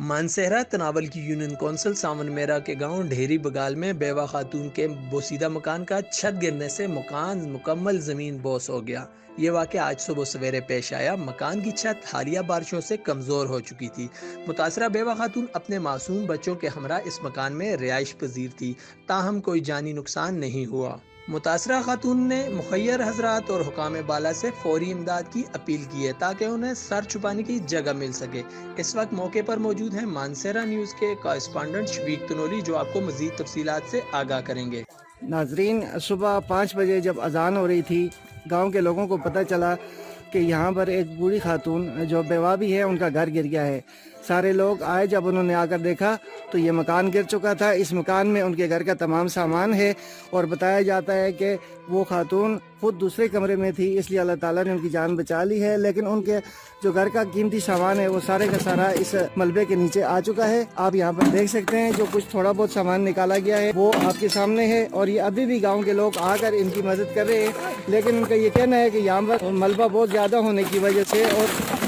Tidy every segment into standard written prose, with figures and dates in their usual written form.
مانسہرہ تناول کی union council ساون میرا کے گاؤں ڈھیری بگال میں بیوہ خاتون کے بوسیدہ مکان کا چھت گرنے سے مکان مکمل زمین بوس ہو گیا۔ یہ واقعہ آج صبح سویرے پیش آیا۔ مکان کی چھت حالیہ بارشوں سے کمزور ہو چکی تھی۔ متاثرہ بیوہ خاتون اپنے معصوم بچوں کے ہمراہ اس مکان میں رہائش پذیر تھی، تاہم کوئی جانی نقصان نہیں ہوا۔ متاثرہ خاتون نے مخیر حضرات اور حکام بالا سے فوری امداد کی اپیل کی ہے تاکہ انہیں سر چھپانے کی جگہ مل سکے۔ اس وقت موقع پر موجود ہیں مانسہرہ نیوز کے کارسپونڈنٹ شفیق تنولی، جو آپ کو مزید تفصیلات سے آگاہ کریں گے۔ ناظرین، صبح 5 بجے جب اذان ہو رہی تھی، گاؤں کے لوگوں کو پتہ چلا کہ یہاں پر ایک بوڑھی خاتون جو بیوہ بھی ہے، ان کا گھر گر گیا ہے۔ سارے لوگ آئے، جب انہوں نے آ کر دیکھا تو یہ مکان گر چکا تھا۔ اس مکان میں ان کے گھر کا تمام سامان ہے اور بتایا جاتا ہے کہ وہ خاتون خود دوسرے کمرے میں تھی، اس لیے اللہ تعالیٰ نے ان کی جان بچا لی ہے، لیکن ان کے جو گھر کا قیمتی سامان ہے وہ سارے کا سارا اس ملبے کے نیچے آ چکا ہے۔ آپ یہاں پر دیکھ سکتے ہیں جو کچھ تھوڑا بہت سامان نکالا گیا ہے وہ آپ کے سامنے ہے، اور یہ ابھی بھی گاؤں کے لوگ آ کر ان کی مدد کر رہے ہیں، لیکن ان کا یہ کہنا ہے کہ یہاں پر ملبہ بہت زیادہ ہونے کی وجہ سے اور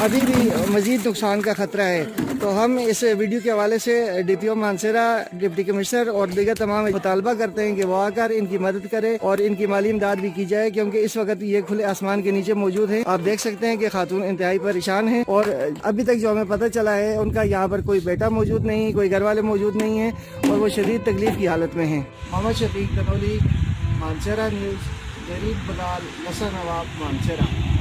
ابھی بھی مزید نقصان کا خطرہ ہے۔ تو ہم اس ویڈیو کے حوالے سے ڈی پی او مانسہرہ، ڈپٹی کمشنر اور دیگر تمام مطالبہ کرتے ہیں کہ وہ آ کر ان کی مدد کرے اور ان کی مالی امداد بھی کی جائے، کیونکہ اس وقت یہ کھلے آسمان کے نیچے موجود ہیں۔ آپ دیکھ سکتے ہیں کہ خاتون انتہائی پریشان ہیں، اور ابھی تک جو ہمیں پتہ چلا ہے ان کا یہاں پر کوئی بیٹا موجود نہیں، کوئی گھر والے موجود نہیں ہیں، اور وہ شدید تکلیف کی حالت میں ہیں۔ محمد شفیق تنولی، مانسہرہ نیوز، ڈھیری بگال، نثر نواب، مانسہرہ۔